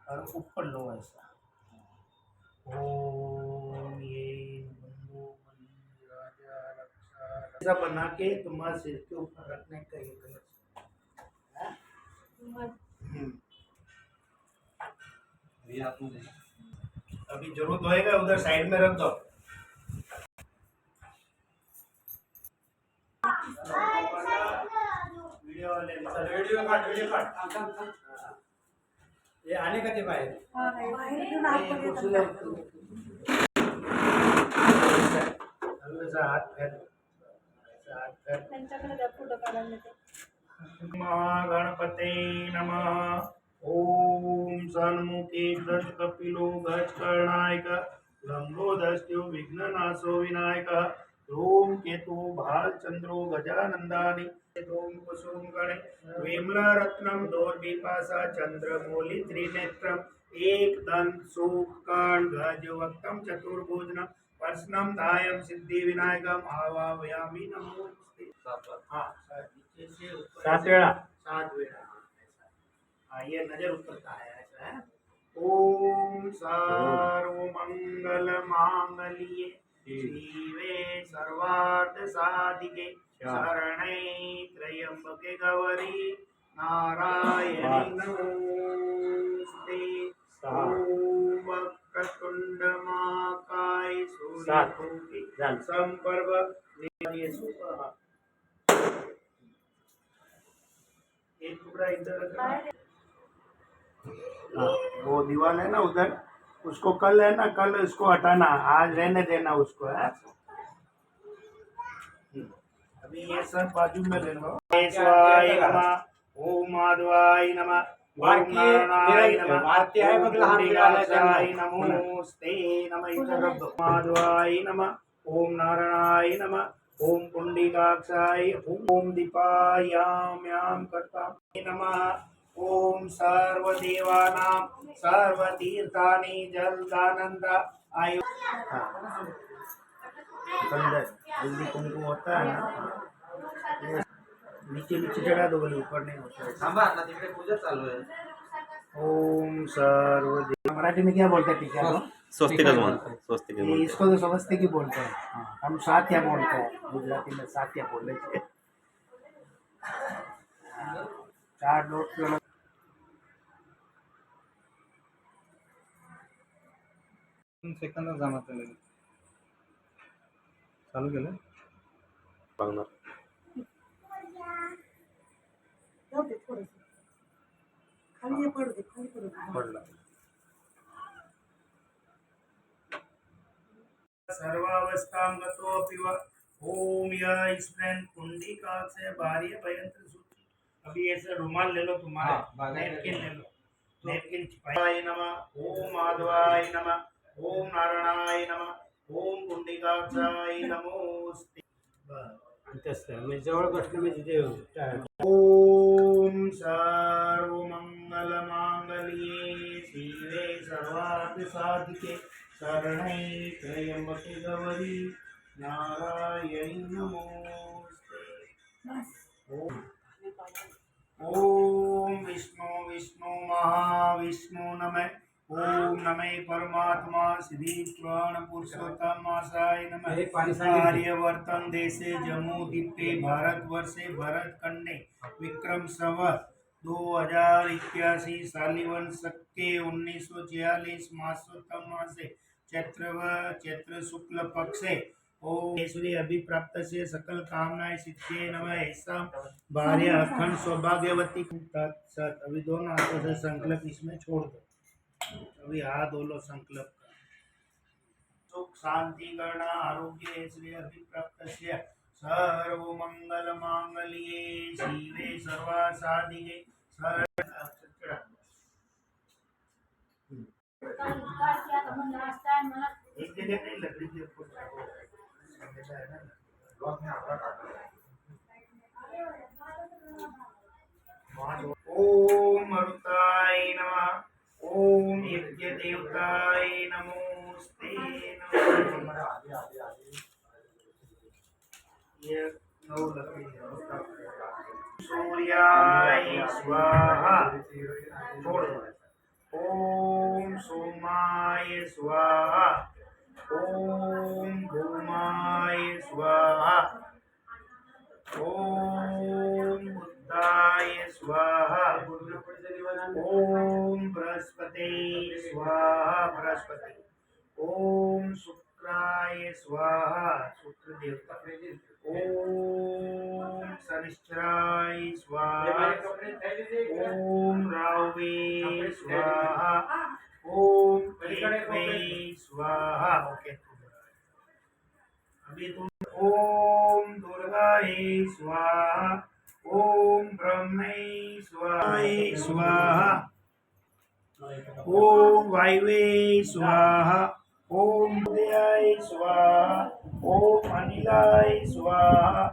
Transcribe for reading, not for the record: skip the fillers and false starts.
और ऊपर लो ऐसा। ओम ये बंधु बली राजा रक्षा ऐसा बना के तुम्हारे सिर के ऊपर रखने का ये कलश है। अभी जरूरत होएगा उधर साइड में रख दो। वीडियो वाले वीडियो काट ये आने का ते बाहेर हात फेर गणपते नमः। ओम सन्मुखे गज कपिलो गज कर्णायक लंबोदस्यो विघ्ननाशो विनायक ओम केतु भालचंद्रो गजानंदानि ओम कुसुम गणे विमला रत्नम दोर्भिपाशा चंद्रमौलि त्रिनेत्रम एक दंत सूक्कण गज वक्त्रम चतुर्भुजन प्रश्नम दायम सिद्धि विनायकम आवाहयामि नमो हाँ सात वेळा हाँ ये नजर ऊपर का है ऐसा है। ओम सर्व मंगल मांगल्ये शिवे सर्वार्थ साधिके शरणे त्र्यंबके गौरी नारायणी नमोस्ते। ओम वक्रतुंड महाकाय सूर्यकोटि समप्रभ निर्मल शुभः। एक टुकड़ा इधर रखना। वो दीवार है ना उधर उसको कल है ना कल इसको हटाना आज रहने देना उसको है। अभी ये सब बाजू में ले लो। शिवाय नमः ओम माधवाय नमः ओम नारायणाय नमः ओम नमोस्ते नमः इधर रख दो। माधवाय नमः ओम नारायणाय नमः ओम पुंडरीकाक्षाय ओम दीपायाम्याम कर्ता नमः ओम सर्वदेवानां सर्वतीर्थानि जलदानंद आयु हल्दी कुमकुम होता है ना नीचे नीचे चढ़ा दो बोले ऊपर नहीं होता है। पूजा चालू है। ओम सर्वदेव मराठी में क्या बोलते हैं टीका को स्वस्तिक स्वस्तिक इसको तो समझते की बोलते हैं। हाँ, हम सात्या बोलते हैं गुजराती में सात्या बोल रहे थे। चार लोग सेकंद जाणार चालू केलं बघणार पडलं। सर्वावस्थां गतोऽपि वा ओम यह स्मरण कुंडिका से बाह्य भयंत्र सूची। अभी ऐसे रुमाल ले लो तुम्हारे नैपकिन ले लो नैपकिन चिपकाए नमः ओम माधवाय नमः ओम नारायणाय नमः ओम कुंडिकाक्षाय नमोस्ते। मैं जवळ बसलो मी तिथे ओम सर्व मंगल मांगल्ये शिवे सर्वार्थ साधिके शरणे त्र्यंबके गौरी नारायणी नमोस्ते। ओम विष्णु विष्णु महाविष्णु नमः ओम नमः परमात्मा श्री प्राण पुरुषोत्तम आसाय नमः। आर्यवर्तन देशे जम्मू द्वीपे भारतवर्षे भरत खंडे विक्रम संवत 2081 शालिवन शके 1946 मासोत्तम मासे चैत्र शुक्ल पक्षे ओम ऐश्वर्य अभिप्राप्त से सकल कामनाएं सिद्धे नमः। ऐसा भार्य अखंड सौभाग्यवती तत्सत। अभी दोनों हाथों से संकल्प इसमें छोड़ दो। अभी हाथ धो संकल्प का सुख शांति गण आरोग्य ऐश्वर्य अभिप्राप्त से सर्व मंगल मांगल्ये शिवे सर्वा साधिके एक जगह नहीं लकड़ी के ऊपर ओम मरुताय नमः ओम यज्ञ देवताय नमोस्ते नमः। ये नौ लकड़ी सूर्याय स्वाहा छोड़ दो। ओम स्वाहा ओम भूमाय स्वाहा ओम बुद्धाय स्वाहा ओम बृहस्पते स्वाहा बृहस्पति ओम शुक्राय स्वाहा शुक्र देवता ओम शनिश्चराय स्वाहा ओम रावे स्वाहा ओम केतवे स्वाहा ओके अभी तुम ओम दुर्गाय स्वाहा ओम ब्रह्मे स्वाहा ओम वायवे स्वाहा ओम उदयाय स्वाहा ओम अनिलाय स्वाहा